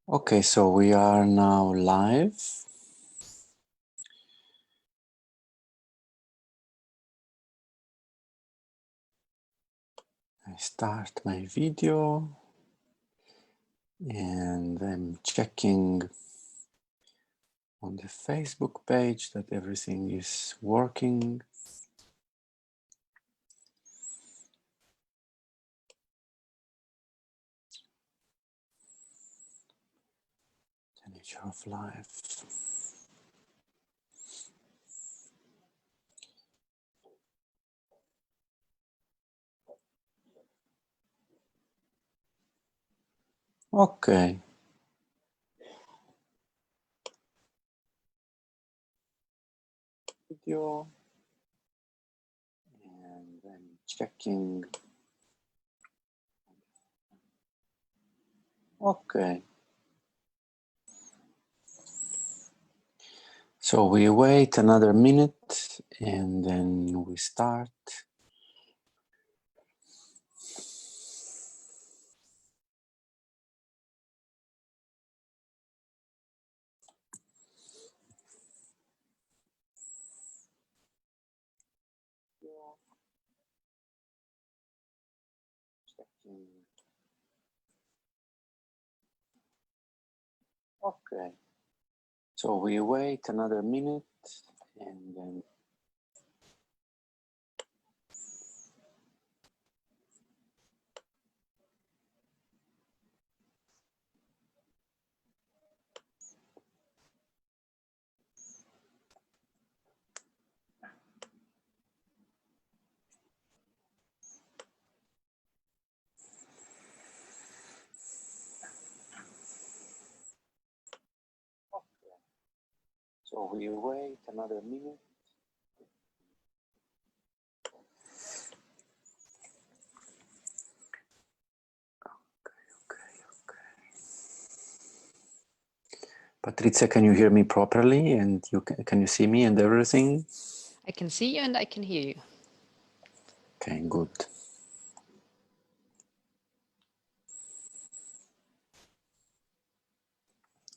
Okay, so we are now live. I start my video and I'm checking on the Facebook page that everything is working. The nature of life. Okay. Video. And I'm checking. Okay. So we wait another minute and then we start. Okay. So we wait another minute and then so we wait another minute. Patrizia, can you hear me properly? And can you see me and everything? I can see you and I can hear you. Okay, good.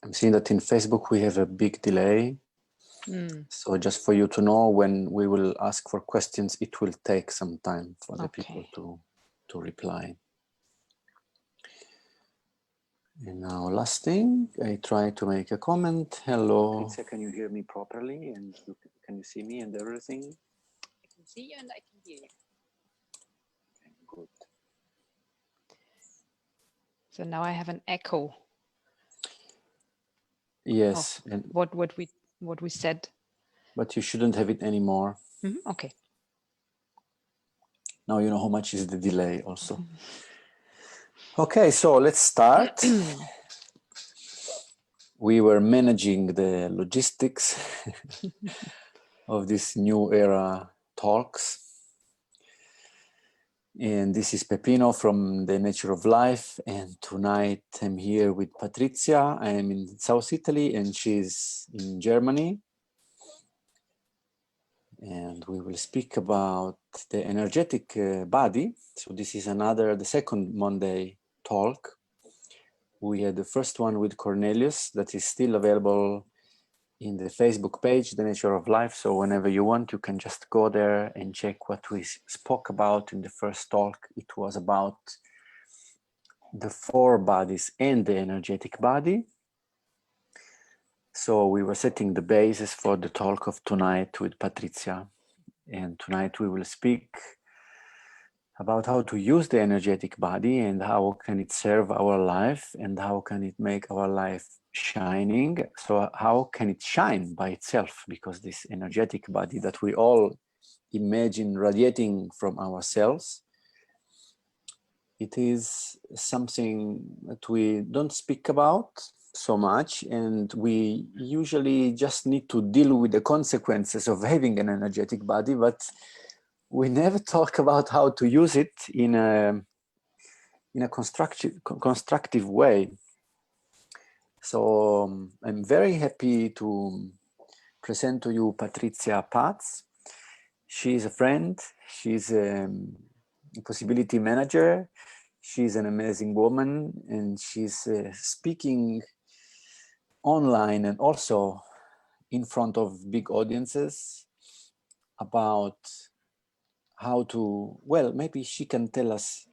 I'm seeing that in Facebook we have a big delay. So just for you to know, when we will ask for questions, it will take some time for the people to reply. And now last thing, I try to make a comment. Hello. Patrizia, can you hear me properly? And can you see me and everything? I can see you and I can hear you. Okay, good. So now I have an echo. Yes. And what we said. But you shouldn't have it anymore. Okay. Now you know how much is the delay also. Okay, so let's start. We were managing the logistics of this new era talks. And this is Peppino from The Nature of Life. And tonight I'm here with Patrizia. I am in South Italy and she's in Germany. And we will speak about the energetic body. So this is the second Monday talk. We had the first one with Cornelius that is still available in the Facebook page, The Nature of Life. So whenever you want, you can just go there and check what we spoke about in the first talk. It was about the 4 bodies and the energetic body. So we were setting the basis for the talk of tonight with Patrizia. And tonight we will speak about how to use the energetic body and how can it serve our life and how can it make our life shining. So how can it shine by itself? Because this energetic body that we all imagine radiating from ourselves, it is something that we don't speak about so much, and we usually just need to deal with the consequences of having an energetic body, but we never talk about how to use it in a constructive way. So I'm very happy to present to you Patrizia Paz. She's a friend. She's a possibility manager. She's an amazing woman, and she's speaking online and also in front of big audiences about how to, well, maybe she can tell us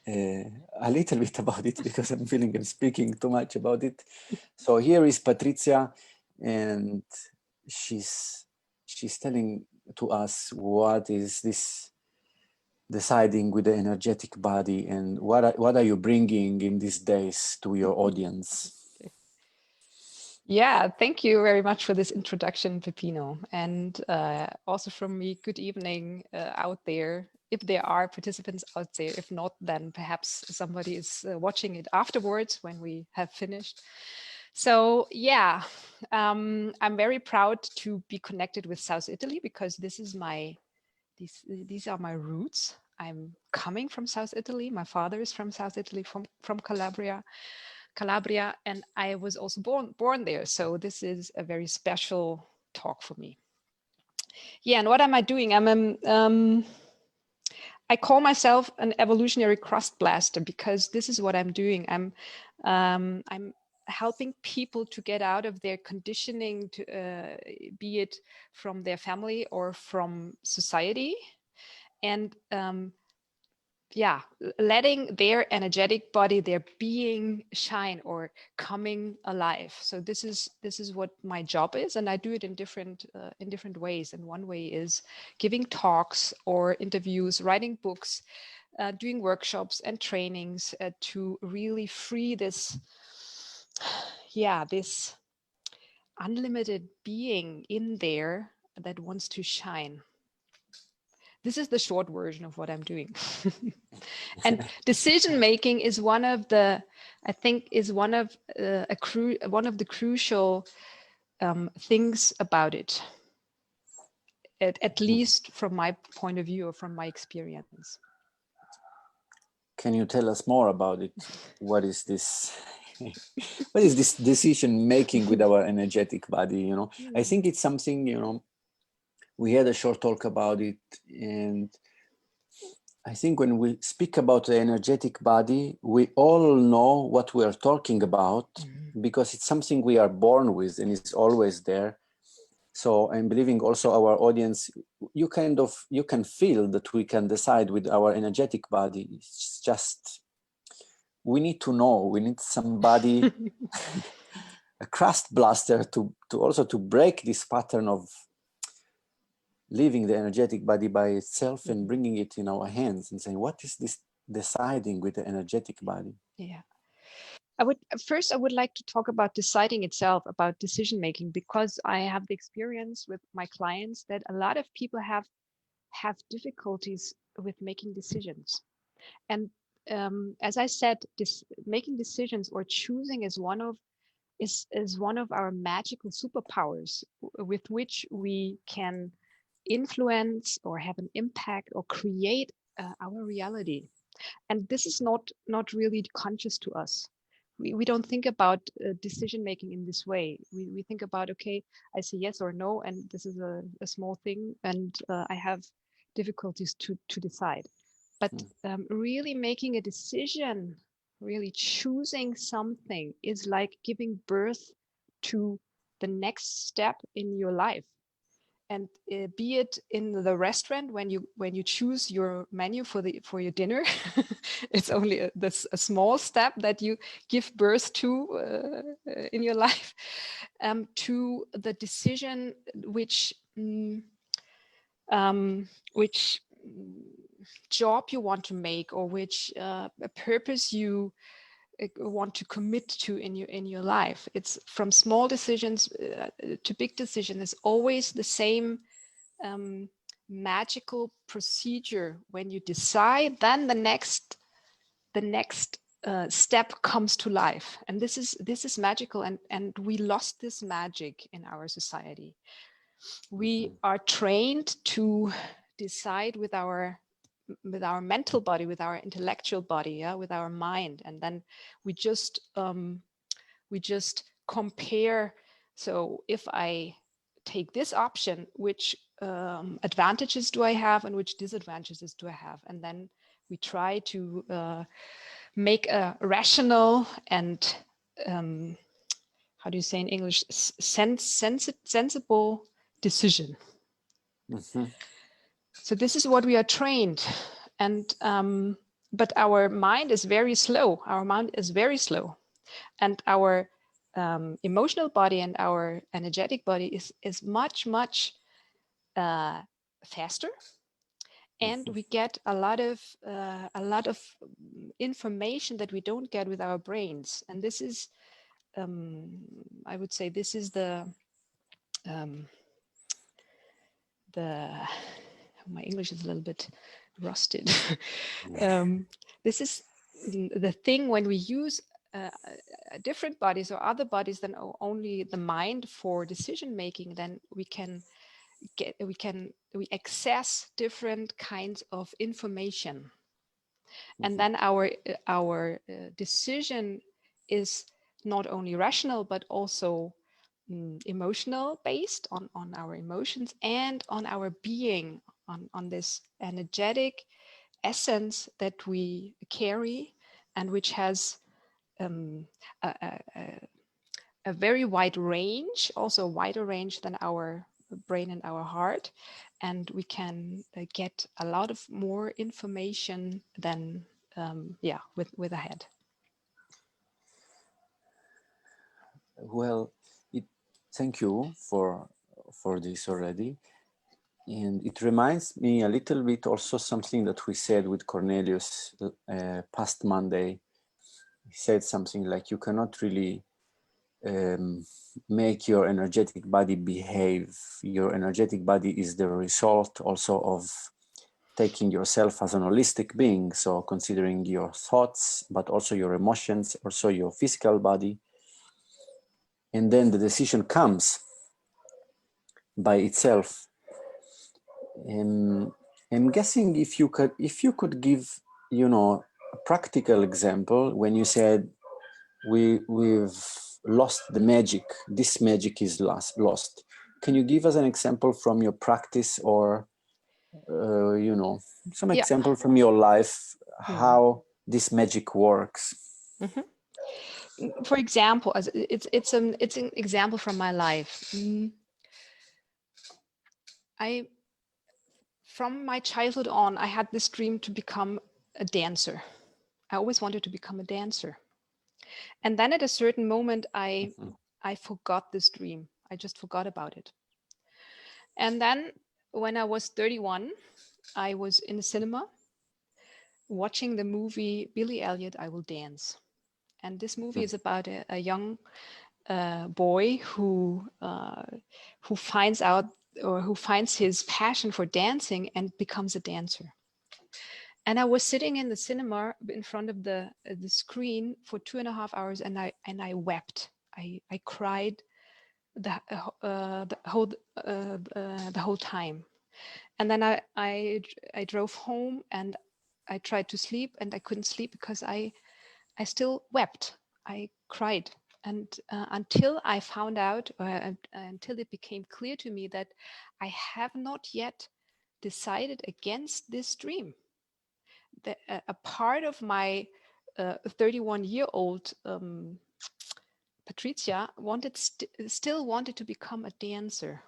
a little bit about it, because I'm feeling I'm speaking too much about it. So here is Patricia, and she's telling to us what is this deciding with the energetic body, and what are you bringing in these days to your audience? Yeah, thank you very much for this introduction, Peppino. And also from me, good evening out there. If there are participants out there, if not, then perhaps somebody is watching it afterwards when we have finished. So yeah, I'm very proud to be connected with South Italy, because this is these are my roots. I'm coming from South Italy. My father is from South Italy, from Calabria, and I was also born there. So this is a very special talk for me. Yeah, and what am I doing? I call myself an evolutionary crust blaster, because this is what I'm doing. I'm helping people to get out of their conditioning, to be it from their family or from society, and yeah, letting their energetic body, their being shine or coming alive. So this is what my job is, and I do it in different ways. And one way is giving talks or interviews, writing books, doing workshops and trainings to really free this this unlimited being in there that wants to shine. This is the short version of what I'm doing. And decision making is one of the, I think, is one of the crucial things about it. At least from my point of view or from my experience. Can you tell us more about it? What is this? What is this decision making with our energetic body? You know, I think it's something, you know, we had a short talk about it, and I think when we speak about the energetic body, we all know what we are talking about, because it's something we are born with and it's always there. So I'm believing also our audience, you can feel that we can decide with our energetic body. It's just, we need to know, we need somebody, a crust blaster to also to break this pattern of leaving the energetic body by itself and bringing it in our hands and saying, what is this deciding with the energetic body? Yeah. I would like to talk about deciding itself, about decision making, because I have the experience with my clients that a lot of people have difficulties with making decisions. And as I said, making decisions or choosing is one of our magical superpowers with which we can influence or have an impact or create our reality. And this is not really conscious to us. We don't think about decision making in this way. We think about, okay, I say yes or no, and this is a small thing, and I have difficulties to decide. But really making a decision, really choosing something, is like giving birth to the next step in your life. And be it in the restaurant when you choose your menu for your dinner, it's only a small step that you give birth to in your life, to the decision which job you want to make, or which purpose you want to commit to in your life. It's from small decisions to big decisions. It's always the same magical procedure. When you decide, then the next step comes to life, and this is magical. And we lost this magic in our society. We are trained to decide with our mental body, with our intellectual body, with our mind, and then we just compare. So if I take this option, which advantages do I have and which disadvantages do I have? And then we try to make a rational and how do you say in English, sensible decision. So this is what we are trained, and but our mind is very slow. Our mind is very slow, and our emotional body and our energetic body is much faster, and we get a lot of information that we don't get with our brains. And this is, I would say, this is the my English is a little bit rusted. This is the thing when we use different bodies or other bodies than only the mind for decision making, then we access different kinds of information, and then our decision is not only rational but also emotional, based on our emotions and on our being, on this energetic essence that we carry, and which has a very wide range, also a wider range than our brain and our heart, and we can get a lot of more information than with a head. Well, thank you for this already. And it reminds me a little bit also something that we said with Cornelius past Monday. He said something like, you cannot really make your energetic body behave. Your energetic body is the result also of taking yourself as an holistic being. So considering your thoughts, but also your emotions, also your physical body. And then the decision comes by itself. I'm guessing if you could give, a practical example when you said we've lost the magic. This magic is lost. Can you give us an example from your practice, or some example from your life how this magic works? For example, as it's an example from my life. From my childhood on, I had this dream to become a dancer. I always wanted to become a dancer. And then at a certain moment, I forgot this dream. I just forgot about it. And then when I was 31, I was in the cinema watching the movie Billy Elliot, I Will Dance. And this movie is about a young boy who finds out, or who finds his passion for dancing and becomes a dancer. And I was sitting in the cinema in front of the screen for 2.5 hours, and I wept. I cried the whole time. And then I drove home, and I tried to sleep, and I couldn't sleep because I still wept. I cried. And until I found out, until it became clear to me that I have not yet decided against this dream. That a part of my 31-year-old Patricia still wanted to become a dancer.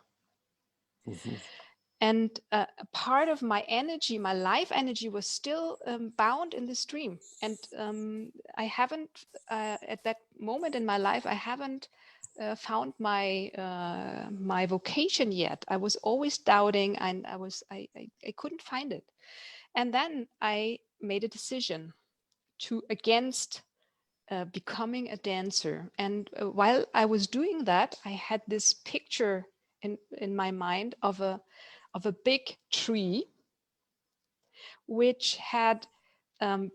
And a part of my energy, my life energy, was still bound in this dream. And I haven't, at that moment in my life, I haven't found my my vocation yet. I was always doubting, and I couldn't find it. And then I made a decision against becoming a dancer. And while I was doing that, I had this picture in my mind of a big tree, which had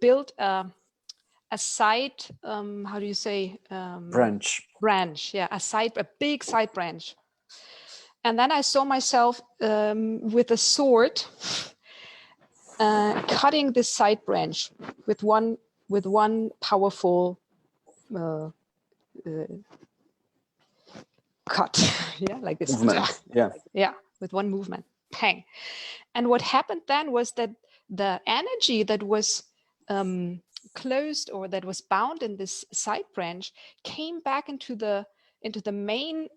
built a side, how do you say? Branch, yeah, a big side branch. And then I saw myself with a sword cutting this side branch with one powerful cut, yeah, like this. Movement. Yeah, with one movement. pang. And what happened then was that the energy that was closed or that was bound in this side branch came back into the main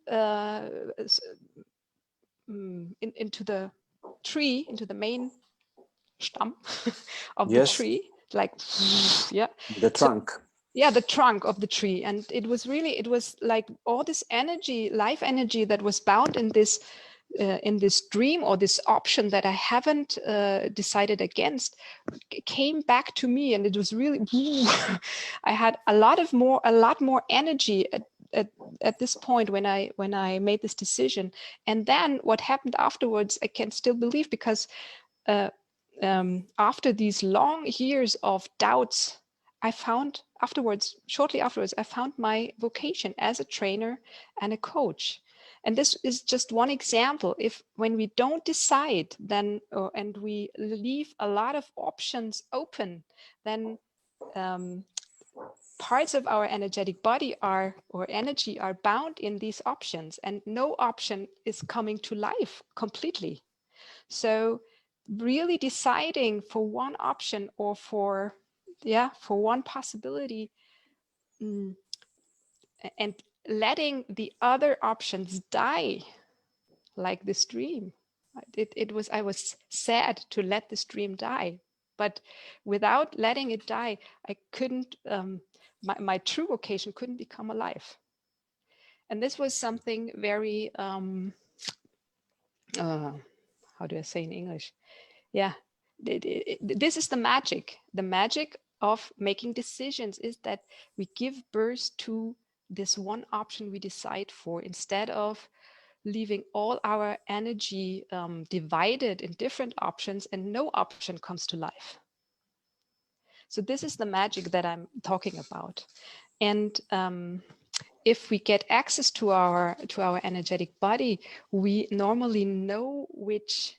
into the tree, into the main stam of the Yes, tree, like yeah, the so trunk. yeah, the trunk of the tree. And it was like all this energy, life energy, that was bound in this dream or this option that I haven't decided against, came back to me. And it was really I had a lot more energy at this point when I made this decision. And then what happened afterwards, I can still believe, because after these long years of doubts, I found shortly afterwards, I found my vocation as a trainer and a coach. And this is just one example. When we don't decide, then and we leave a lot of options open, then parts of our energetic body or energy are bound in these options, and no option is coming to life completely. So really deciding for one option or for one possibility, and letting the other options die, like this dream. I was sad to let this dream die, but without letting it die, I couldn't, my true vocation couldn't become alive. And this was something very, how do I say in English? Yeah, this is the magic. The magic of making decisions is that we give birth to this one option we decide for, instead of leaving all our energy divided in different options and no option comes to life. So this is the magic that I'm talking about. And if we get access to our energetic body, we normally know which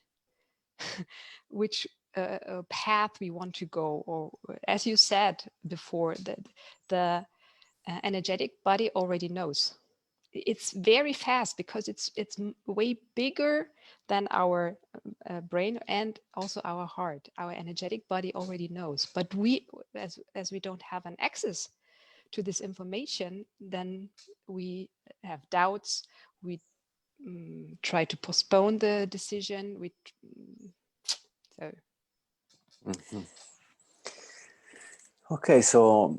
path we want to go. Or, as you said before, that the energetic body already knows. It's very fast, because it's way bigger than our brain and also our heart. Our energetic body already knows, but we, as we don't have an access to this information, then we have doubts. We try to postpone the decision. So. Mm-hmm. Okay, so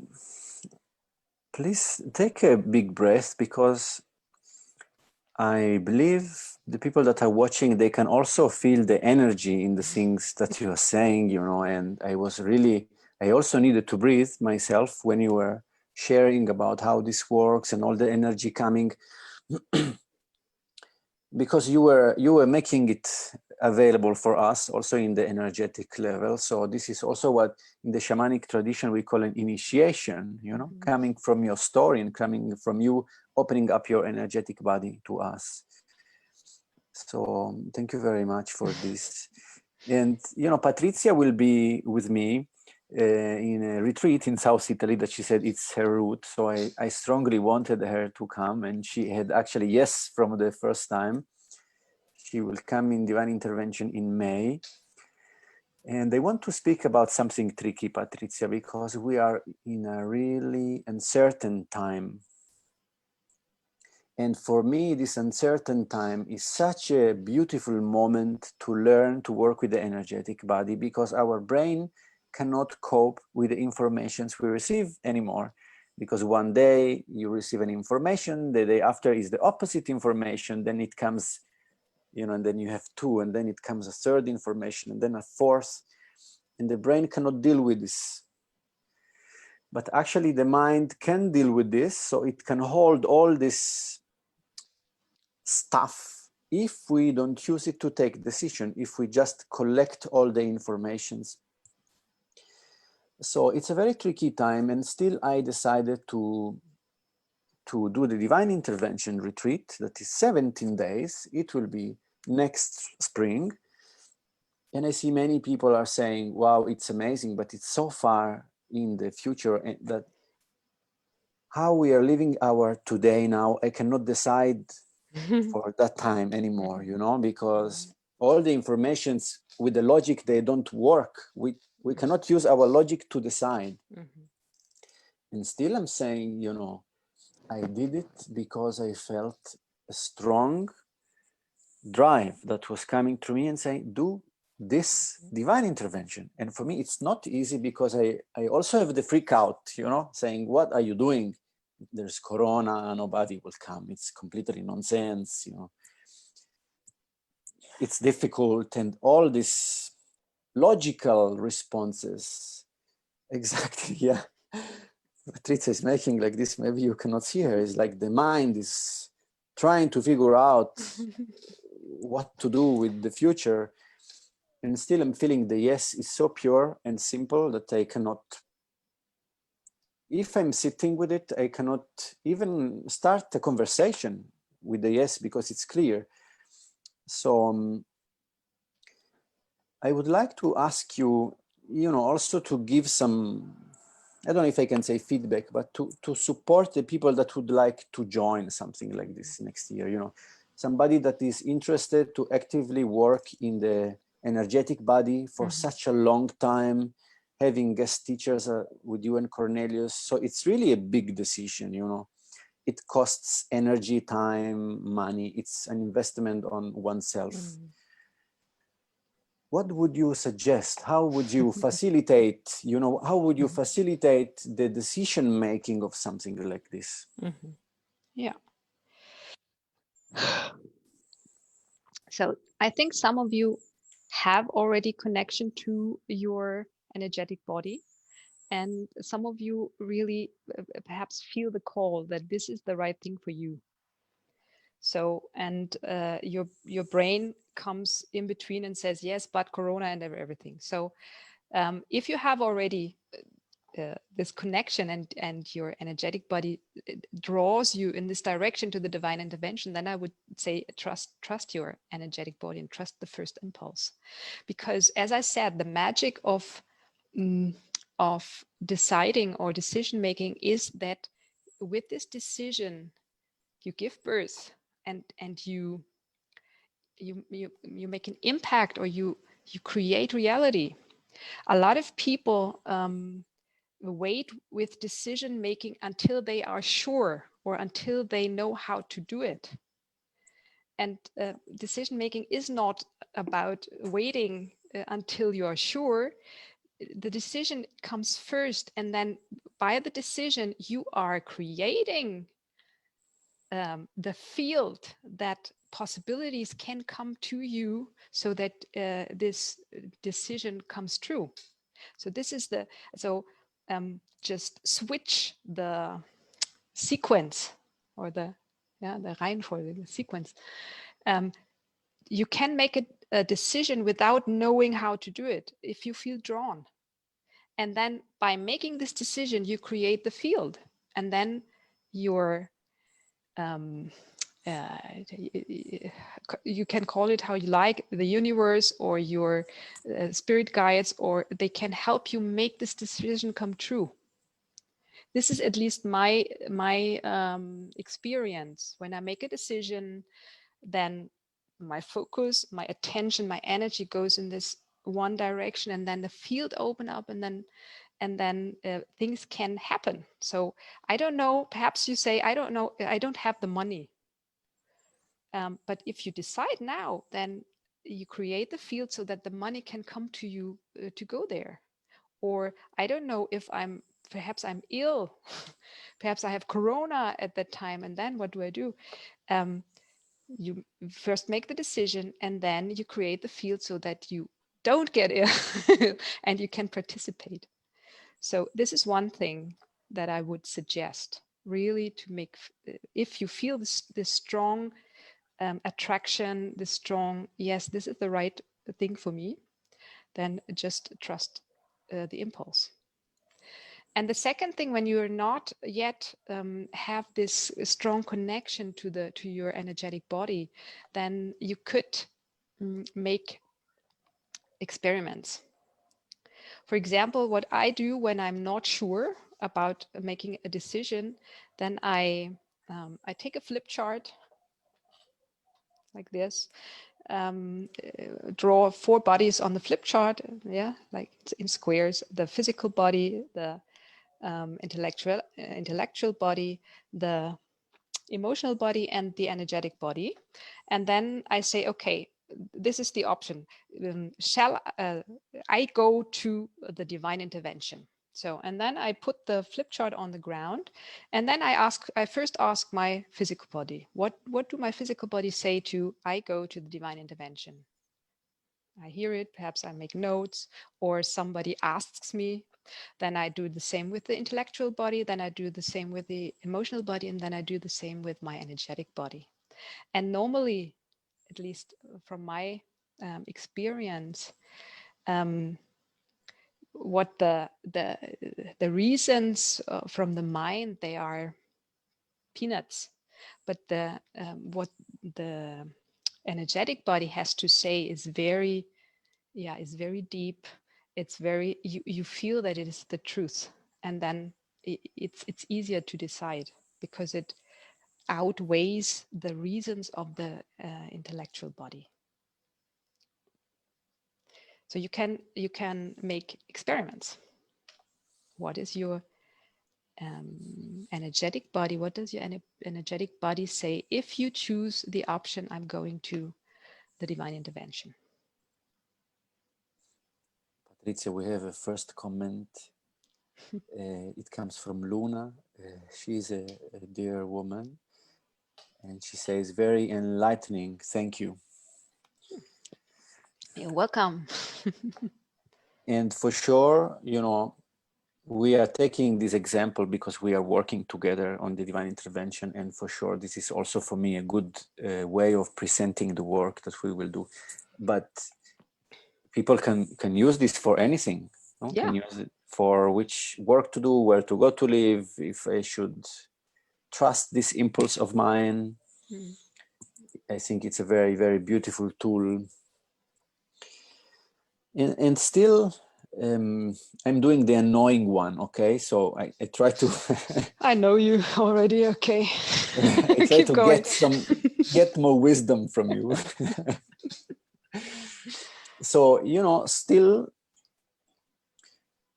please take a big breath, because I believe the people that are watching, they can also feel the energy in the things that you are saying, and I also needed to breathe myself when you were sharing about how this works and all the energy coming, because you were making it available for us also in the energetic level. So this is also what in the shamanic tradition we call an initiation, coming from your story and coming from you opening up your energetic body to us. So thank you very much for this. And Patrizia will be with me in a retreat in South Italy that she said it's her route. So I strongly wanted her to come, and she had actually yes from the first time. She will come in Divine Intervention in May. And I want to speak about something tricky, Patrizia, because we are in a really uncertain time. And for me, this uncertain time is such a beautiful moment to learn to work with the energetic body, because our brain cannot cope with the informations we receive anymore. Because one day you receive an information, the day after is the opposite information, then it comes, and then you have two, and then it comes a third information, and then a fourth, and the brain cannot deal with this. But actually the mind can deal with this, so it can hold all this stuff if we don't use it to take decision, if we just collect all the informations. So it's a very tricky time, and still I decided to do the Divine Intervention retreat that is 17 days. It will be next spring. And I see many people are saying, wow, it's amazing, but it's so far in the future that how we are living our today now, I cannot decide for that time anymore, because all the informations with the logic, they don't work. We cannot use our logic to decide. And still I'm saying, you know, I did it because I felt a strong drive that was coming to me and saying, do this divine intervention. And for me, it's not easy because I also have the freak out, you know, saying, what are you doing? There's Corona, nobody will come. It's completely nonsense, you know. It's difficult, and all these logical responses. Exactly, yeah. Patrizia is making like this, maybe you cannot see her. It's like the mind is trying to figure out what to do with the future. And still I'm feeling the yes is so pure and simple that I cannot, if I'm sitting with it, I cannot even start a conversation with the yes because it's clear. So I would like to ask you, you know, also to give some, I don't know if I can say feedback, but to support the people that would like to join something like this next year, you know, somebody that is interested to actively work in the energetic body for such a long time, having guest teachers with you and Cornelius. So it's really a big decision, you know. It costs energy, time, money. It's an investment on oneself. What would you suggest? How would you facilitate, you know, how would you facilitate the decision making of something like this? Yeah. So I think some of you have already connection to your energetic body, and some of you really perhaps feel the call that this is the right thing for you. So, and your brain comes in between and says, yes, but Corona and everything. So if you have already this connection and your energetic body draws you in this direction to the divine intervention, then I would say trust your energetic body and trust the first impulse. Because as I said, the magic of deciding or decision making is that with this decision, you give birth and you make an impact, or you create reality. A lot of people wait with decision making until they are sure or until they know how to do it. And decision making is not about waiting until you are sure. The decision comes first, and then by the decision you are creating the field that possibilities can come to you, so that this decision comes true. So this is the just switch the sequence, or the Reihenfolge, the sequence. You can make a decision without knowing how to do it if you feel drawn. And then by making this decision, you create the field. And then your you can call it how you like, the universe or your spirit guides, or they can help you make this decision come true. This is at least my experience. When I make a decision, then my focus, my attention, my energy goes in this one direction, and then the field open up, and then things can happen. So I don't know, perhaps you say, I don't know, I don't have the money. But if you decide now, then you create the field so that the money can come to you to go there. Or I don't know if perhaps I'm ill, perhaps I have Corona at that time, and then what do I do? You first make the decision, and then you create the field so that you don't get ill and you can participate. So this is one thing that I would suggest, really, to make, if you feel this strong attraction, this strong, yes, this is the right thing for me, then just trust the impulse. And the second thing, when you're not yet have this strong connection to your energetic body, then you could make experiments. For example, what I do when I'm not sure about making a decision, then I take a flip chart like this, draw 4 bodies on the flip chart, yeah, like in squares: the physical body, the intellectual body, the emotional body, and the energetic body. And then I say, okay, this is the option. Shall I go to the divine intervention? So, and then I put the flip chart on the ground, and then I first ask my physical body, what do my physical body say to I go to the divine intervention? I hear it, perhaps I make notes, or somebody asks me. Then I do the same with the intellectual body, then I do the same with the emotional body, and then I do the same with my energetic body. And normally, at least from my experience, what the reasons from the mind, they are peanuts, but the what the energetic body has to say is very deep. It's very, you feel that it is the truth, and then it's easier to decide because it outweighs the reasons of the intellectual body. So you can make experiments. What is your energetic body? What does your energetic body say if you choose the option, I'm going to the divine intervention? Patricia, we have a first comment. It comes from Luna. She's a dear woman, and she says, very enlightening. Thank you. You're welcome. And for sure, you know, we are taking this example because we are working together on the divine intervention. And for sure, this is also for me a good way of presenting the work that we will do. But people can use this for anything. No? Yeah. Can use it for which work to do, where to go to live, if I should trust this impulse of mine. I think it's a very, very beautiful tool. And still, I'm doing the annoying one, okay? So I try to... I know you already, okay. I try to get more wisdom from you. So, you know, still,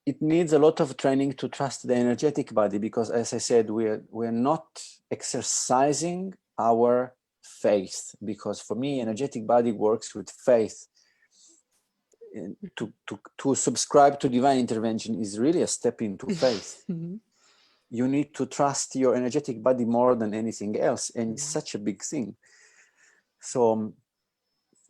it needs a lot of training to trust the energetic body, because as I said, we're not exercising our faith, because for me, energetic body works with faith. To subscribe to divine intervention is really a step into faith. You need to trust your energetic body more than anything else, and it's such a big thing. So,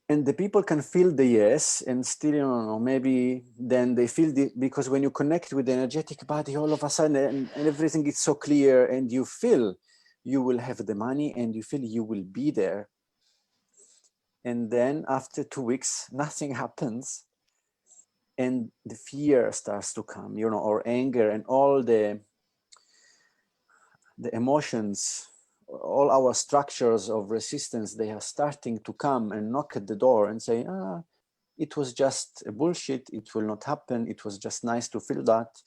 and the people can feel the yes, and still, you know, maybe then they feel because when you connect with the energetic body, all of a sudden, and everything is so clear, and you feel you will have the money, and you feel you will be there. And then after 2 weeks, nothing happens. And the fear starts to come, you know, or anger, and all the emotions, all our structures of resistance, they are starting to come and knock at the door and say, it was just a bullshit, it will not happen, it was just nice to feel that,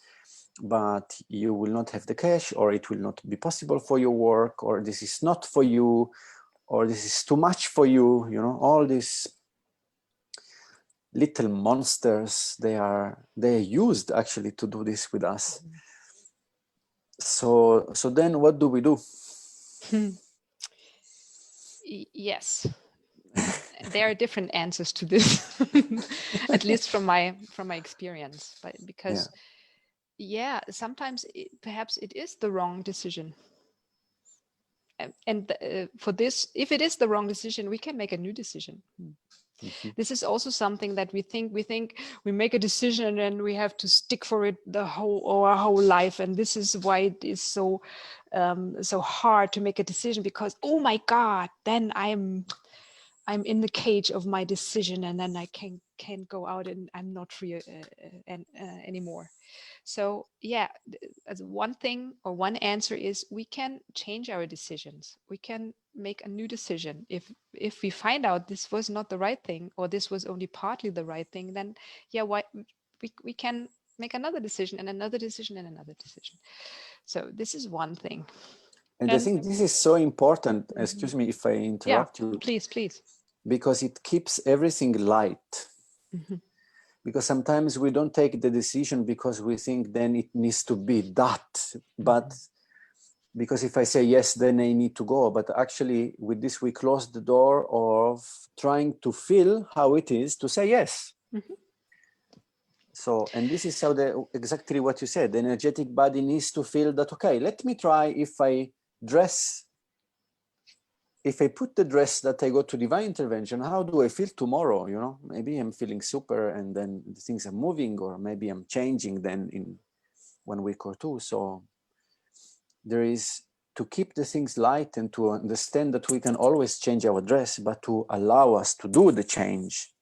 but you will not have the cash, or it will not be possible for your work, or this is not for you, or this is too much for you, you know, all these little monsters, they are used actually to do this with us. So then what do we do? Yes, there are different answers to this, at least from my experience. But because sometimes perhaps it is the wrong decision. And for this, if it is the wrong decision, we can make a new decision. This is also something that we think we make a decision and we have to stick for it our whole life. And this is why it is so hard to make a decision, because, oh my God, then I'm in the cage of my decision, and then I can't go out, and I'm not free anymore. So as one thing or one answer is, we can change our decisions. We can make a new decision. If we find out this was not the right thing, or this was only partly the right thing, then we can make another decision, and another decision, and another decision. So this is one thing. And I think this is so important. Excuse me if I interrupt you. Please. because it keeps everything light. Because sometimes we don't take the decision because we think then it needs to be that, but because if I say yes, then I need to go. But actually with this, we close the door of trying to feel how it is to say yes. So, and this is how exactly what you said, the energetic body needs to feel that, okay, let me try if I put the dress that I go to divine intervention, how do I feel tomorrow? You know, maybe I'm feeling super and then the things are moving, or maybe I'm changing then in 1 week or 2. So there is to keep the things light and to understand that we can always change our dress, but to allow us to do the change.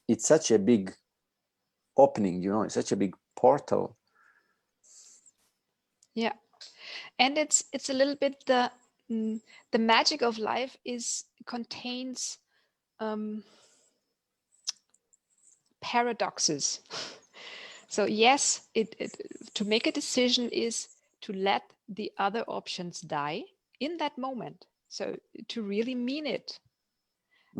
It's such a big opening, you know, it's such a big portal. Yeah. And it's a little bit the magic of life contains paradoxes. So yes, to make a decision is to let the other options die in that moment. So to really mean it,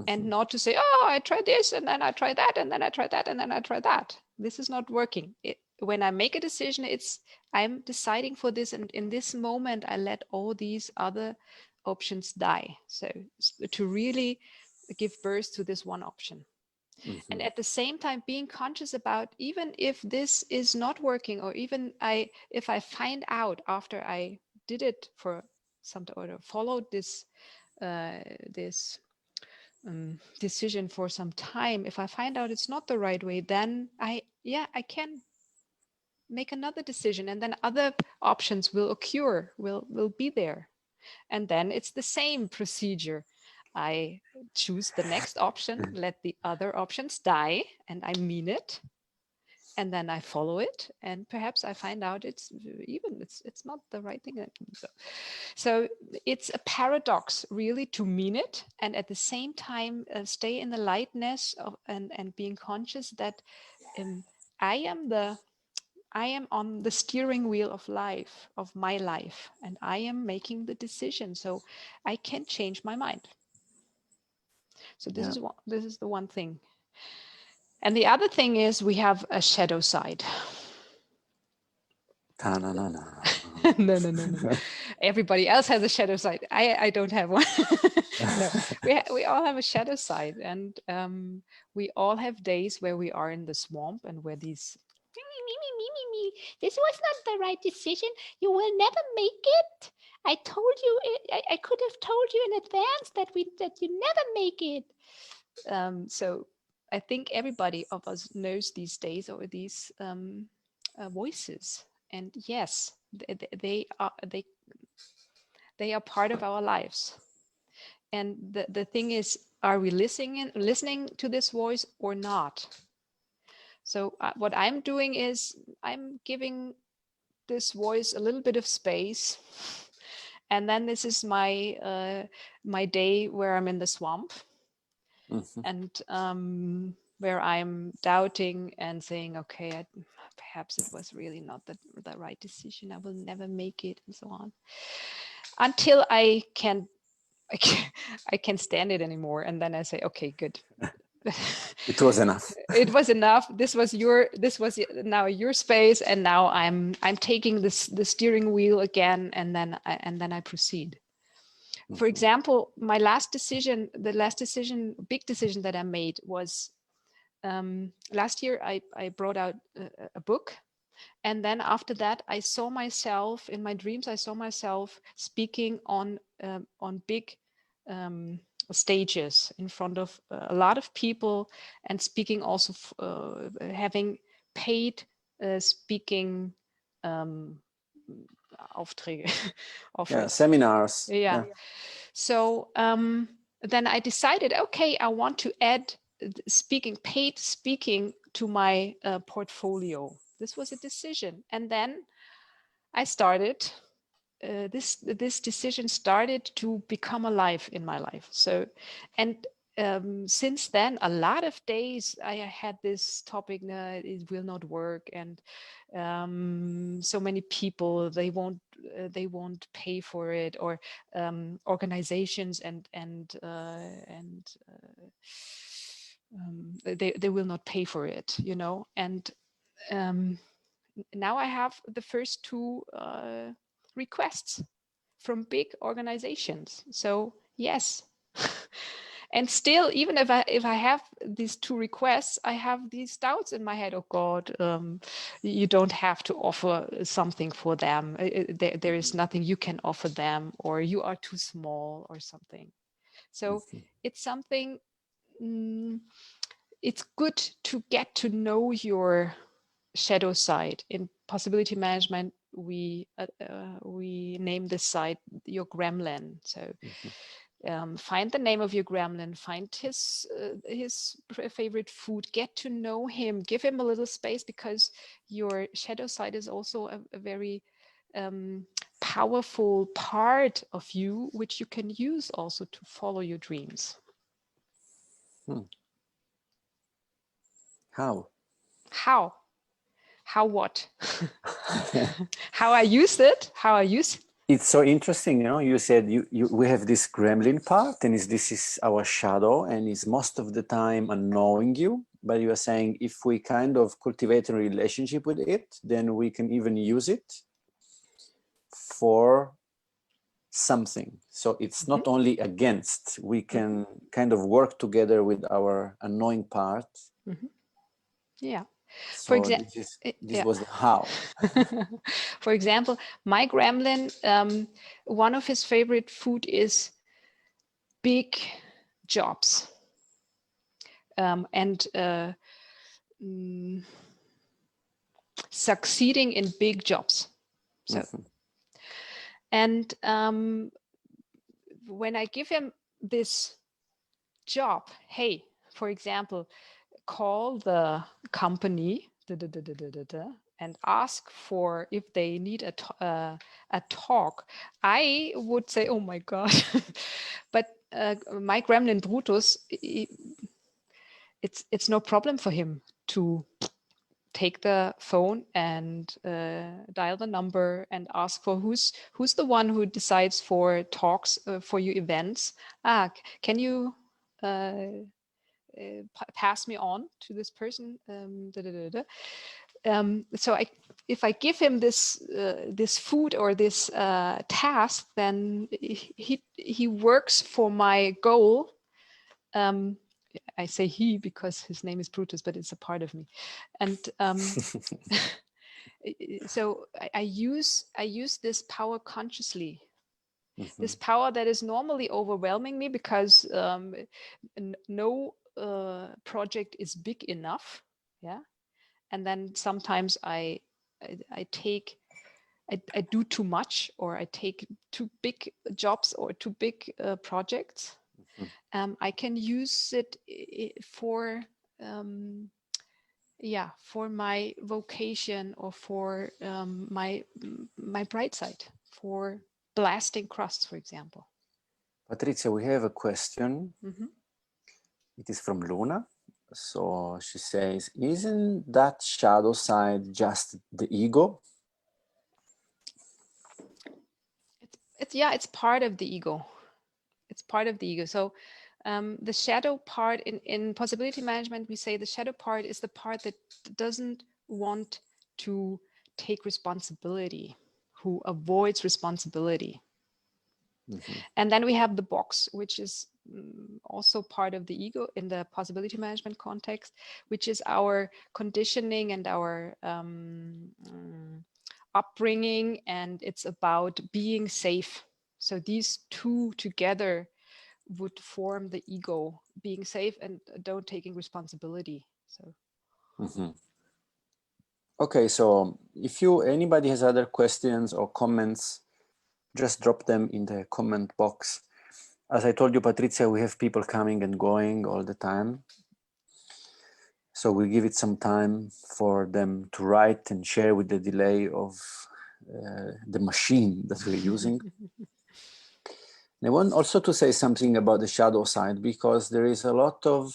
and not to say, oh, I tried this and then I tried that and then I tried that and then I tried that. This is not working. When I make a decision, I'm deciding for this, and in this moment I let all these other options die. So to really give birth to this one option. And at the same time being conscious about, even if this is not working, or even if I find out after I did it for some, or followed this decision for some time, if I find out it's not the right way, then I can make another decision, and then other options will occur, will be there. And then it's the same procedure. I choose the next option, let the other options die, and I mean it. And then I follow it, and perhaps I find out it's not the right thing. So it's a paradox, really, to mean it, and at the same time stay in the lightness of, and being conscious that I am on the steering wheel of life, of my life, and I am making the decision. So I can change my mind. So this is the one thing. And the other thing is, we have a shadow side. No. Everybody else has a shadow side. I don't have one. No, we all have a shadow side, and we all have days where we are in the swamp, and where these this was not the right decision. You will never make it. I told you. I could have told you in advance that you never make it. So I think everybody of us knows these days, or these voices. And yes, they are part of our lives. And the thing is, are we listening to this voice or not? So what I'm doing is I'm giving this voice a little bit of space, and then this is my my day where I'm in the swamp, and where I'm doubting and saying, okay, perhaps it was really not the right decision. I will never make it, and so on, until I can stand it anymore, and then I say, okay, good. It was enough. It was enough. This was now your space, and now I'm taking the steering wheel again, and then I proceed. For example, my last decision, big decision that I made was last year. I brought out a book, and then after that, I saw myself in my dreams. I saw myself speaking on big stages in front of a lot of people, and speaking also having paid speaking Aufträge. Yeah, seminars. Yeah. So then I decided, okay, I want to add paid speaking to my portfolio. This was a decision, and then I started. This decision started to become alive in my life. So, and since then, a lot of days I had this topic, no, it will not work, and so many people, they won't pay for it, or organizations they will not pay for it, you know. And now I have the first two requests from big organizations. So yes. And still, even if I have these two requests, I have these doubts in my head. Oh God, you don't have to offer something for them. There is nothing you can offer them, or you are too small, or something. So it's something. It's good to get to know your shadow side. In possibility management, we name this side your gremlin. So. Find the name of your gremlin, find his favorite food, get to know him, give him a little space, because your shadow side is also a very powerful part of you, which you can use also to follow your dreams. How? How what? How I used it? How I use It's so interesting, you know. You said we have this gremlin part, and this is our shadow, and it's most of the time annoying you. But you are saying if we kind of cultivate a relationship with it, then we can even use it for something. So it's not only against. We can kind of work together with our annoying part. Yeah. So For example, this was how. For example, my gremlin, one of his favorite food is big jobs, and succeeding in big jobs. So, and when I give him this job, hey, for example, call the company and ask for if they need a talk, I would say, oh my God. But my gremlin Brutus, it's no problem for him to take the phone and dial the number and ask for who's the one who decides for talks for your events. Can you pass me on to this person? So if I give him this food or this task, then he works for my goal. I say he because his name is Brutus, but it's a part of me. And so I use this power consciously. This power that is normally overwhelming me, because no project is big enough. Yeah. And then sometimes I do too much, or I take too big jobs or too big projects. I can use it for my vocation, or for my bright side, for blasting crusts, for example. Patricia, we have a question. It is from Luna. So she says, isn't that shadow side just the ego? It's part of the ego. It's part of the ego. So the shadow part in possibility management, we say the shadow part is the part that doesn't want to take responsibility, who avoids responsibility. And then we have the box, which is also part of the ego in the possibility management context, which is our conditioning and our upbringing, and it's about being safe. So these two together would form the ego, being safe and don't taking responsibility. So okay, so if anybody has other questions or comments, just drop them in the comment box. As I told you, Patricia, we have people coming and going all the time. So we give it some time for them to write and share with the delay of the machine that we're using. I want also to say something about the shadow side, because there is a lot of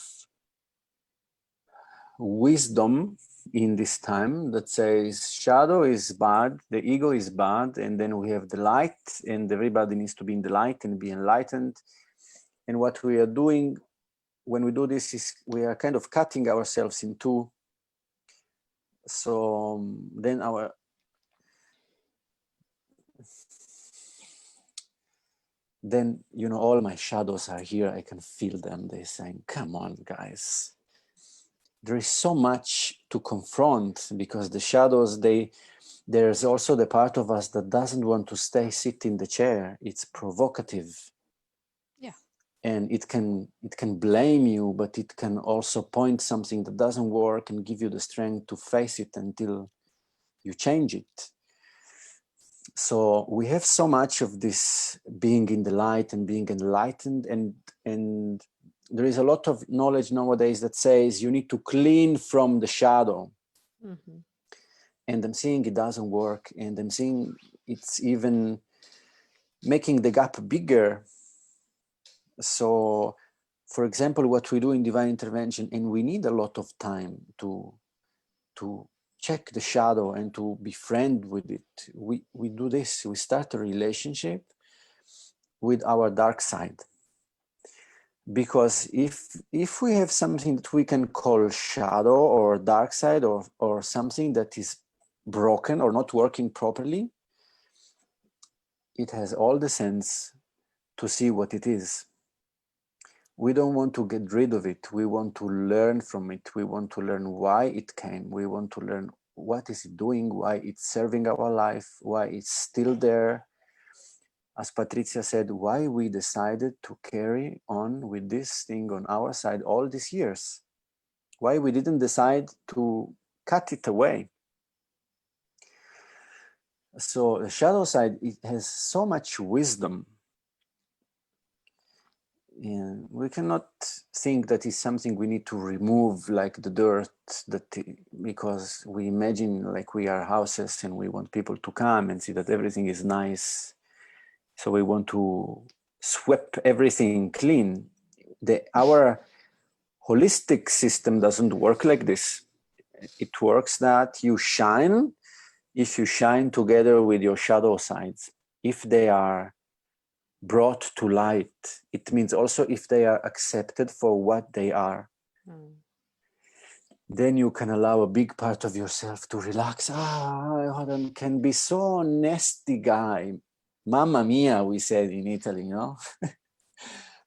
wisdom in this time that says shadow is bad, the ego is bad, and then we have the light, and everybody needs to be in the light and be enlightened. And what we are doing when we do this is we are kind of cutting ourselves in two. So then all my shadows are here. I can feel them. They're saying, come on, guys. There is so much to confront, because the shadows, there's also the part of us that doesn't want to sit in the chair. It's provocative. Yeah. And it can blame you, but it can also point something that doesn't work and give you the strength to face it until you change it. So we have so much of this being in the light and being enlightened, and there is a lot of knowledge nowadays that says you need to clean from the shadow. Mm-hmm. And I'm seeing it doesn't work, and I'm seeing it's even making the gap bigger. So, for example, what we do in divine intervention, and we need a lot of time to check the shadow and to befriend with it. We do this, we start a relationship with our dark side. Because if we have something that we can call shadow or dark side, or something that is broken or not working properly, it has all the sense to see what it is. We don't want to get rid of it. We want to learn from it. We want to learn why it came. We want to learn what is it doing, why it's serving our life, why it's still there. As Patricia said, why we decided to carry on with this thing on our side all these years. Why we didn't decide to cut it away. So the shadow side, it has so much wisdom. And we cannot think that is something we need to remove like the dirt, because we imagine like we are houses and we want people to come and see that everything is nice. So we want to sweep everything clean. Our holistic system doesn't work like this. It works that you shine if you shine together with your shadow sides. If they are brought to light, it means also if they are accepted for what they are. Then you can allow a big part of yourself to relax. I can be so nasty guy. Mamma mia, we said in Italy,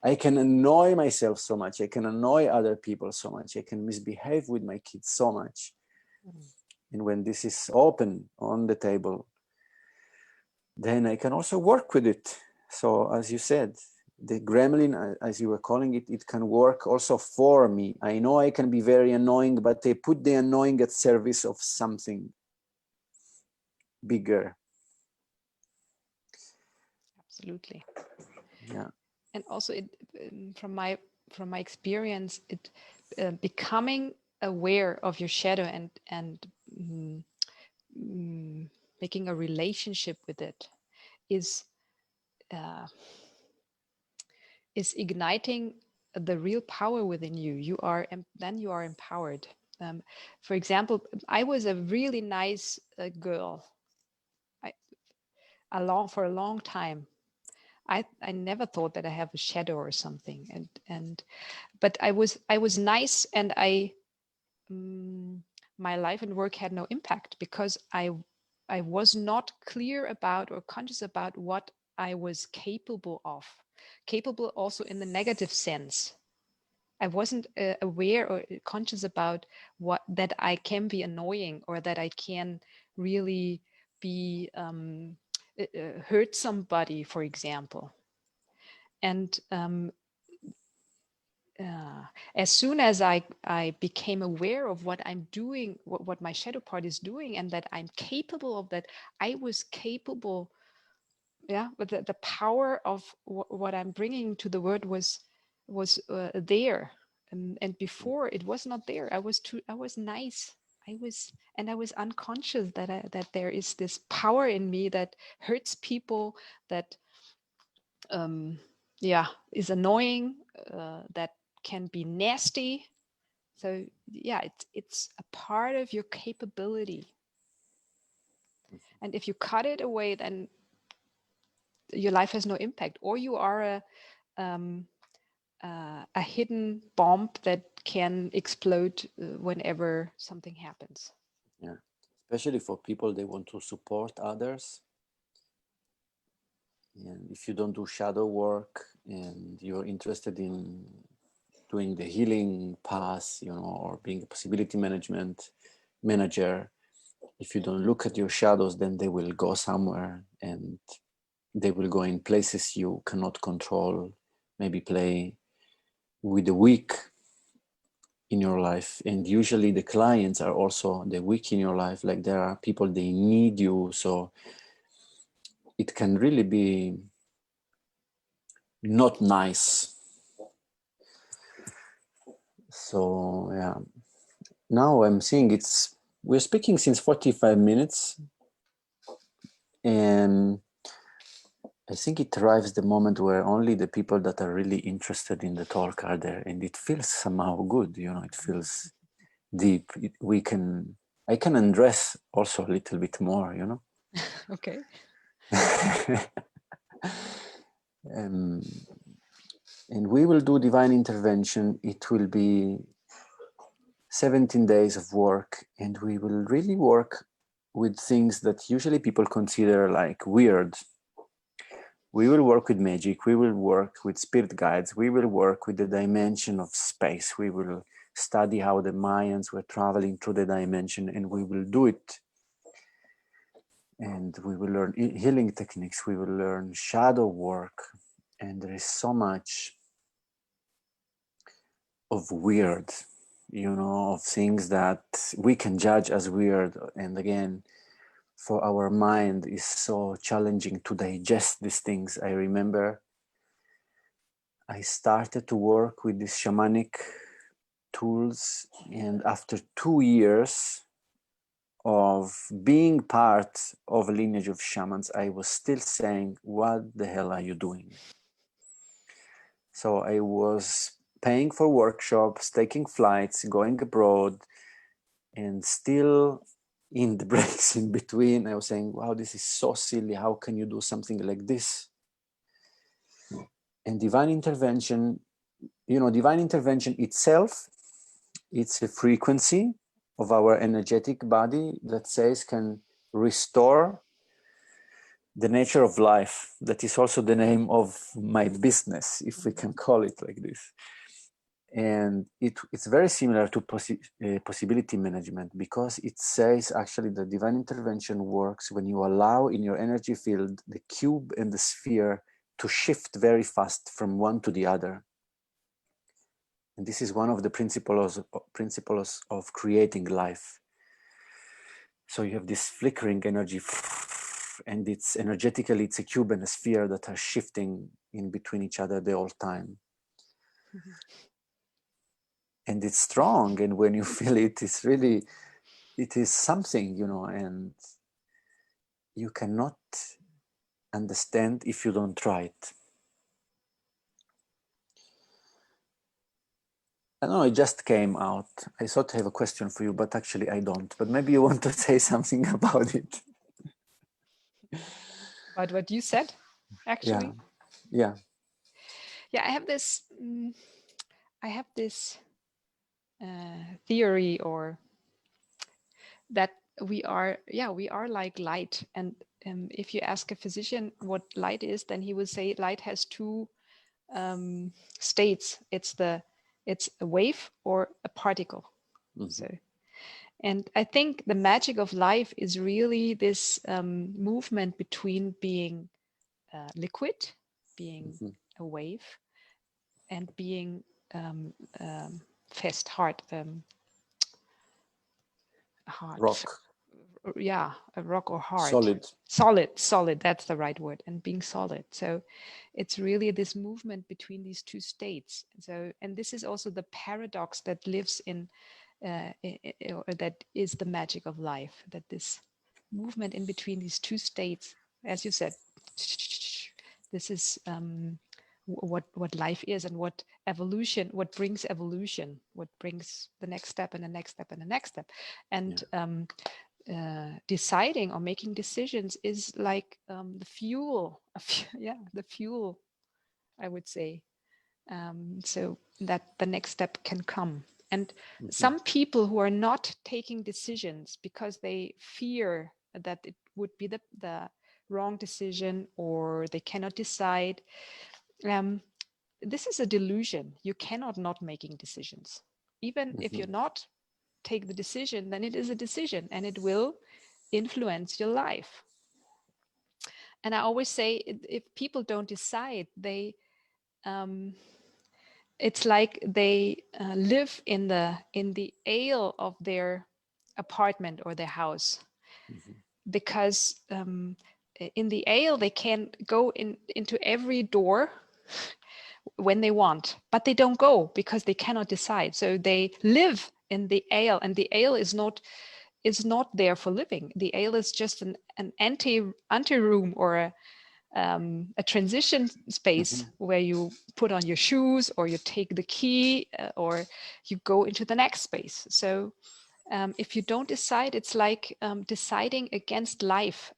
I can annoy myself so much. I can annoy other people so much. I can misbehave with my kids so much. And when this is open on the table, then I can also work with it. So as you said, the gremlin, as you were calling it, it can work also for me. I know I can be very annoying, but they put the annoying at service of something bigger. Absolutely. Yeah. And also, from my experience, becoming aware of your shadow and making a relationship with it is igniting the real power within you. Then you are empowered. For example, I was a really nice girl. For a long time. I never thought that I have a shadow or something, but I was nice, and my life and work had no impact because I was not clear about or conscious about what I was capable of. Capable also in the negative sense. I wasn't aware or conscious about that I can be annoying, or that I can really be hurt somebody, for example. And as soon as I became aware of what I'm doing, what my shadow part is doing, and that I'm capable of that, I was capable. Yeah, but the power of what I'm bringing to the world was there, and before it was not there. I was nice. I was unconscious that there is this power in me that hurts people, that is annoying, that can be nasty. So yeah, it's a part of your capability. And if you cut it away, then your life has no impact, or you are a hidden bomb that can explode whenever something happens. Yeah, especially for people they want to support others. And if you don't do shadow work and you're interested in doing the healing path, or being a possibility management manager, if you don't look at your shadows, then they will go somewhere and they will go in places you cannot control, maybe play with the weak in your life. And usually the clients are also the weak in your life. Like there are people, they need you. So it can really be not nice. So yeah, now I'm seeing we're speaking since 45 minutes, and I think it arrives the moment where only the people that are really interested in the talk are there, and it feels somehow good, it feels deep. I can undress also a little bit more, Okay. And we will do divine intervention. It will be 17 days of work, and we will really work with things that usually people consider like weird. We will work with magic. We will work with spirit guides. We will work with the dimension of space. We will study how the Mayans were traveling through the dimension, and we will do it. And we will learn healing techniques. We will learn shadow work. And there is so much of weird, of things that we can judge as weird. And again, for our mind is so challenging to digest these things. I remember I started to work with these shamanic tools, and after 2 years of being part of a lineage of shamans, I was still saying, what the hell are you doing? So I was paying for workshops, taking flights, going abroad, and still in the breaks in between, I was saying, wow, this is so silly. How can you do something like this? And divine intervention, divine intervention itself, it's a frequency of our energetic body that says can restore the nature of life. That is also the name of my business, if we can call it like this. And it's very similar to possibility management, because it says actually that divine intervention works when you allow in your energy field the cube and the sphere to shift very fast from one to the other. And this is one of the principles of creating life. So you have this flickering energy, and it's energetically, it's a cube and a sphere that are shifting in between each other the whole time. Mm-hmm. And it's strong, and when you feel it, it is something, and you cannot understand if you don't try it. I don't know, it just came out. I thought I have a question for you, but actually I don't. But maybe you want to say something about it. About what you said, actually? Yeah. I have this theory, or that we are like light. And if you ask a physician what light is, then he would say light has two states. It's a wave or a particle. Mm-hmm. So, and I think the magic of life is really this movement between being liquid, being mm-hmm. a wave, and being fast, hard. Rock. A rock or hard. Solid, that's the right word. And being solid. So it's really this movement between these two states. So, and this is also the paradox that lives in that is the magic of life, that this movement in between these two states, as you said, this is what life is, and what evolution, what brings evolution, what brings the next step and the next step and the next step. And deciding or making decisions is like the fuel, the fuel, I would say, so that the next step can come. And some people who are not taking decisions because they fear that it would be the wrong decision, or they cannot decide, this is a delusion. You cannot not making decisions. Even if you're not take the decision, then it is a decision and it will influence your life. And I always say, if people don't decide, they it's like they live in the aisle of their apartment or their house, because in the aisle they can go into every door when they want, but they don't go because they cannot decide. So they live in the aisle, and the aisle is not there for living. The aisle is just an ante room, or a transition space where you put on your shoes, or you take the key, or you go into the next space. So if you don't decide, it's like deciding against life,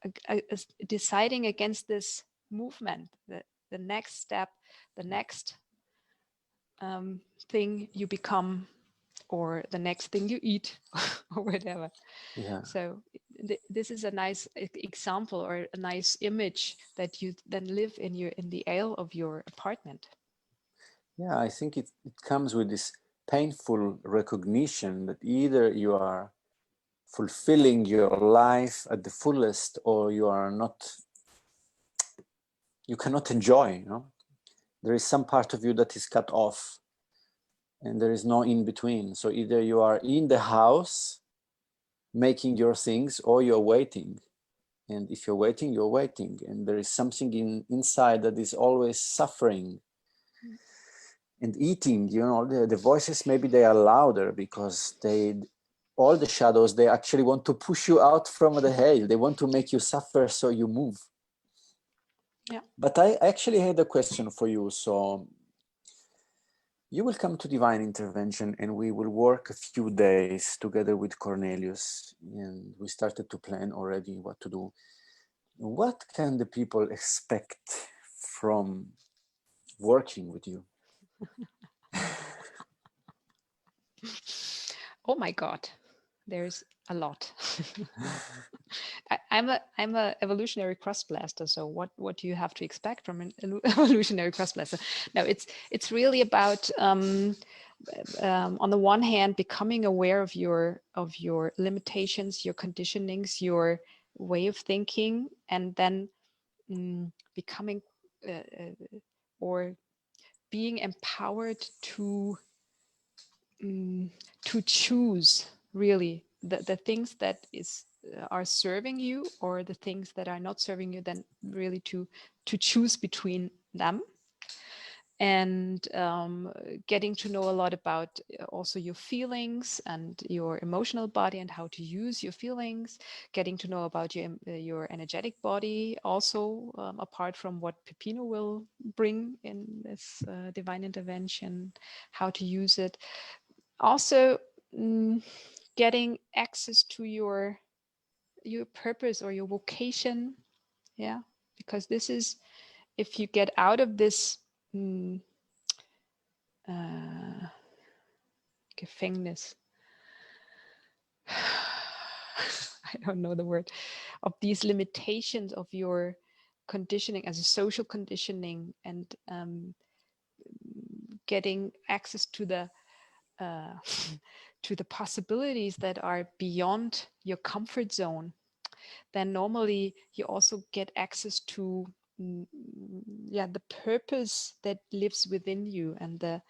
deciding against this movement, the next step, the next thing you become, or the next thing you eat, or whatever. So this is a nice example, or a nice image, that you then live in the aisle of your apartment. I think it comes with this painful recognition that either you are fulfilling your life at the fullest, or you are not, you cannot enjoy, there is some part of you that is cut off, and there is no in between. So either you are in the house making your things, or you're waiting. And if you're waiting, you're waiting, and there is something inside that is always suffering and eating. The voices, maybe they are louder because all the shadows, they actually want to push you out from the hail. They want to make you suffer, so you move. But I actually had a question for you. So you will come to Divine Intervention, and we will work a few days together with Cornelius, and we started to plan already what to do. What can the people expect from working with you? Oh my God, there's a lot. I'm a evolutionary cross blaster. So what do you have to expect from an evolutionary cross blaster? No, it's really about on the one hand, becoming aware of your limitations, your conditionings, your way of thinking, and then becoming or being empowered to choose really the things that are serving you, or the things that are not serving you, then really to choose between them. And getting to know a lot about also your feelings and your emotional body, and how to use your feelings, getting to know about your energetic body also, apart from what Pepino will bring in this Divine Intervention, how to use it. Also getting access to your purpose or your vocation, because this is, if you get out of this Gefängnis, I don't know the word, of these limitations of your conditioning as a social conditioning, and getting access to the to the possibilities that are beyond your comfort zone, then normally you also get access to the purpose that lives within you, and the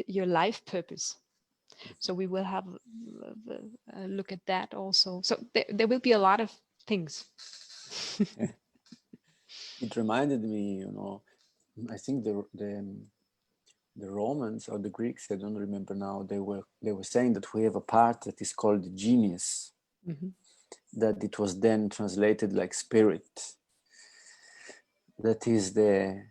your life purpose. So we will have a look at that also. So there will be a lot of things. It reminded me, I think the Romans or the Greeks, I don't remember now, they were saying that we have a part that is called genius, that it was then translated like spirit. that is the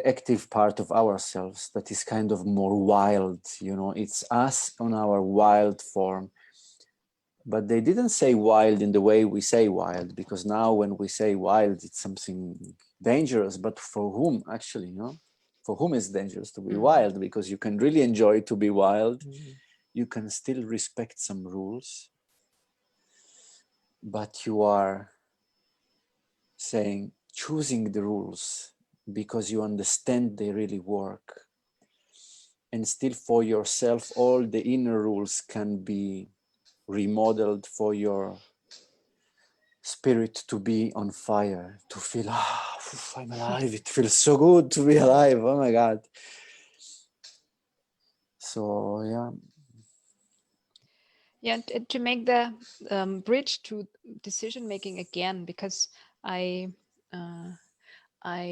active part of ourselves, that is kind of more wild, you know, it's us on our wild form. But they didn't say wild in the way we say wild, because now when we say wild, it's something dangerous. But for whom, actually, you know, for whom is dangerous to be wild? Because you can really enjoy to be wild. You can still respect some rules, but you are saying, choosing the rules because you understand they really work. And still for yourself, all the inner rules can be remodeled for your spirit to be on fire, to feel, I'm alive. It feels so good to be alive. Oh my God. So, yeah. Yeah, and to make the bridge to decision making again, because I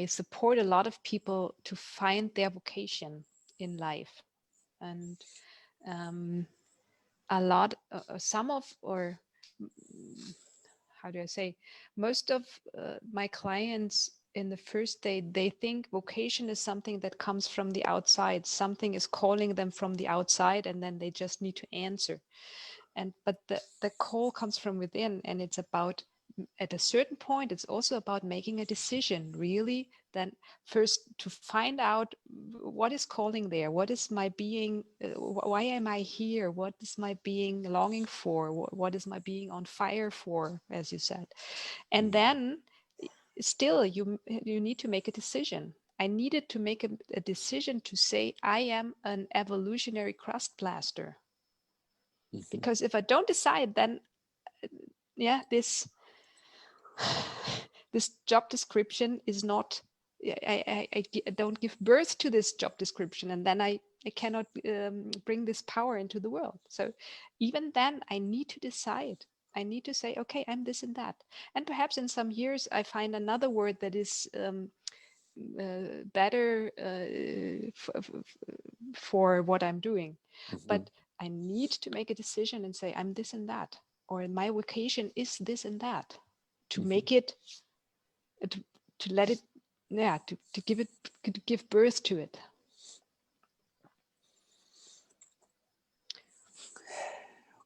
support a lot of people to find their vocation in life, and a lot, some of, or how do I say, most of my clients in the first day, they think vocation is something that comes from the outside. Something is calling them from the outside, and then they just need to answer. But the call comes from within, and it's about, at a certain point, it's also about making a decision, really. Then first to find out what is calling there, what is my being, why am I here, what is my being longing for, what is my being on fire for, as you said. And then still you need to make a decision. I needed to make a decision to say, I am an evolutionary crust blaster. Because if I don't decide, then yeah, this job description is not, I don't give birth to this job description, and then I cannot bring this power into the world. So even then I need to decide. I need to say, okay, I'm this and that. And perhaps in some years I find another word that is better for what I'm doing. But I need to make a decision and say, I'm this and that, or my vocation is this and that, to make it, to let it, yeah, to give it, to give birth to it.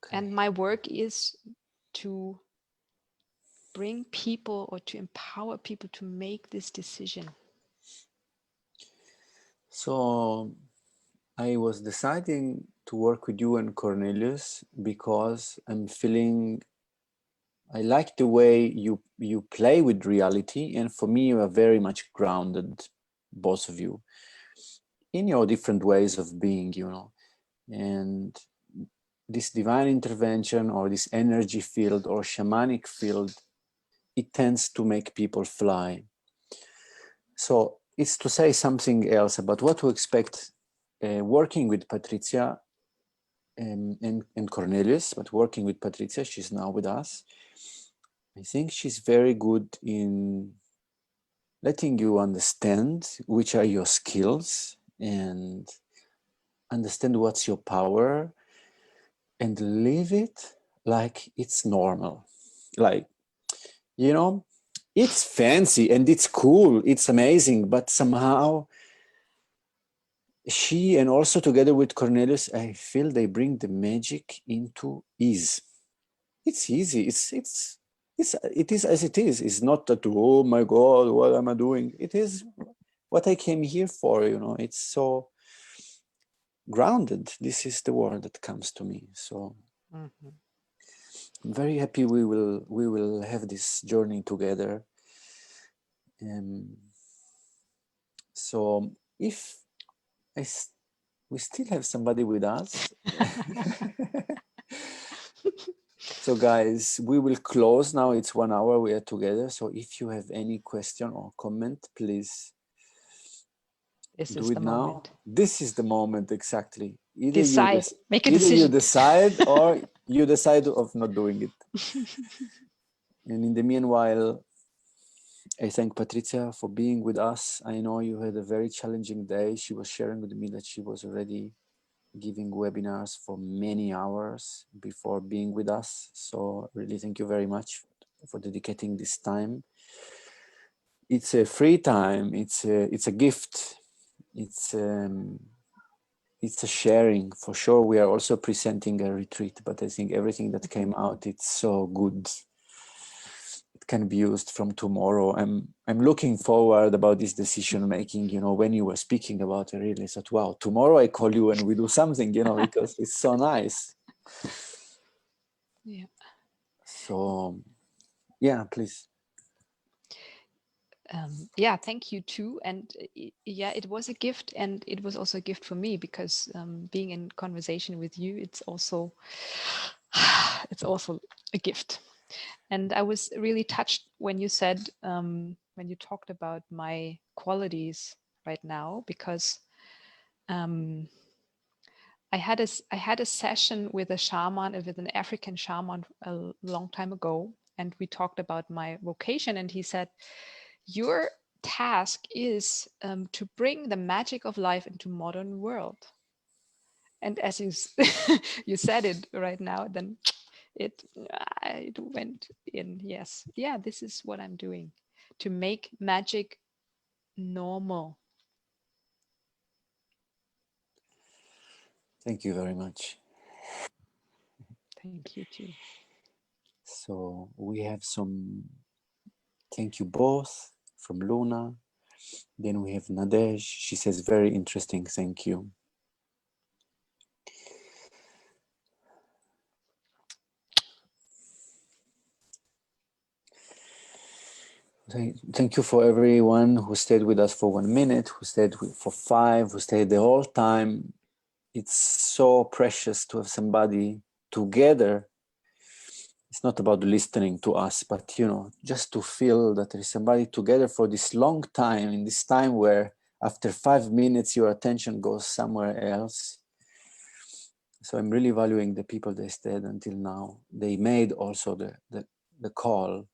Okay. And my work is to bring people, or to empower people to make this decision. So I was deciding to work with you and Cornelius because I'm feeling, I like the way you play with reality, and for me you are very much grounded, both of you, in your different ways of being, you know. And this divine intervention, or this energy field or shamanic field, it tends to make people fly. So it's to say something else about what to expect working with Patricia and Cornelius, but working with Patricia, she's now with us. I think she's very good in letting you understand which are your skills and understand what's your power, and live it like it's normal. Like, you know, it's fancy and it's cool, it's amazing, but somehow she, and also together with Cornelius, I feel they bring the magic into ease. It's easy. It is as it is. It's not that, oh my God, what am I doing? It is what I came here for, you know. It's so grounded. This is the word that comes to me. So I'm very happy we will have this journey together. So if we still have somebody with us. So guys, we will close now. It's 1 hour we are together. So if you have any question or comment, please do it now. Moment. This is the moment, exactly. Either decide. Make a decision. Either you decide or you decide of not doing it. And in the meanwhile, I thank Patricia for being with us. I know you had a very challenging day. She was sharing with me that she was already giving webinars for many hours before being with us. So really thank you very much for dedicating this time. it's a free time. It's a gift. It's a sharing for sure. We are also presenting a retreat, but I think everything that came out, it's so good. It can be used from tomorrow. I'm looking forward about this decision making. You know, when you were speaking about it, I really thought, wow, tomorrow I call you and we do something. You know, because it's so nice. Yeah. So, yeah, please. Yeah, thank you too. And yeah, it was a gift, and it was also a gift for me because being in conversation with you, it's also a gift. And I was really touched when you said when you talked about my qualities right now, because I had a session with a shaman, with an African shaman a long time ago, and we talked about my vocation, and he said, your task is to bring the magic of life into modern world. And as you said it right now, then it went in. Yes, yeah, this is what I'm doing, to make magic normal. Thank you very much. Thank you too. So we have some thank you both from Luna. Then we have Nadej. She says, very interesting, thank you. Thank you for everyone who stayed with us for 1 minute, who stayed for 5, who stayed the whole time. It's so precious to have somebody together. It's not about listening to us, but you know, just to feel that there is somebody together for this long time, in this time where after 5 minutes your attention goes somewhere else. So I'm really valuing the people that stayed until now. They made also the call.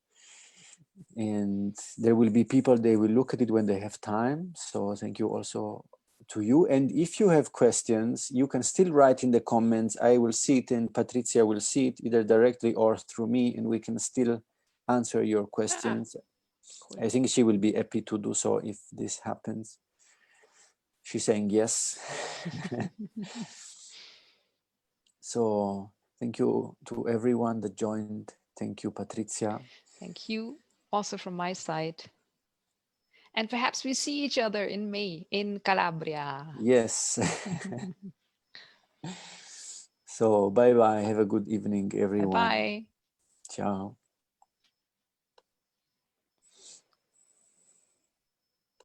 And there will be people, they will look at it when they have time. So thank you also to you. And if you have questions, you can still write in the comments. I will see it and Patricia will see it either directly or through me, and we can still answer your questions. Cool. I think she will be happy to do so if this happens. She's saying yes. So thank you to everyone that joined. Thank you, Patricia. Thank you also from my side. And perhaps we see each other in May in Calabria. Yes. So bye-bye. Have a good evening, everyone. Bye-bye. Ciao.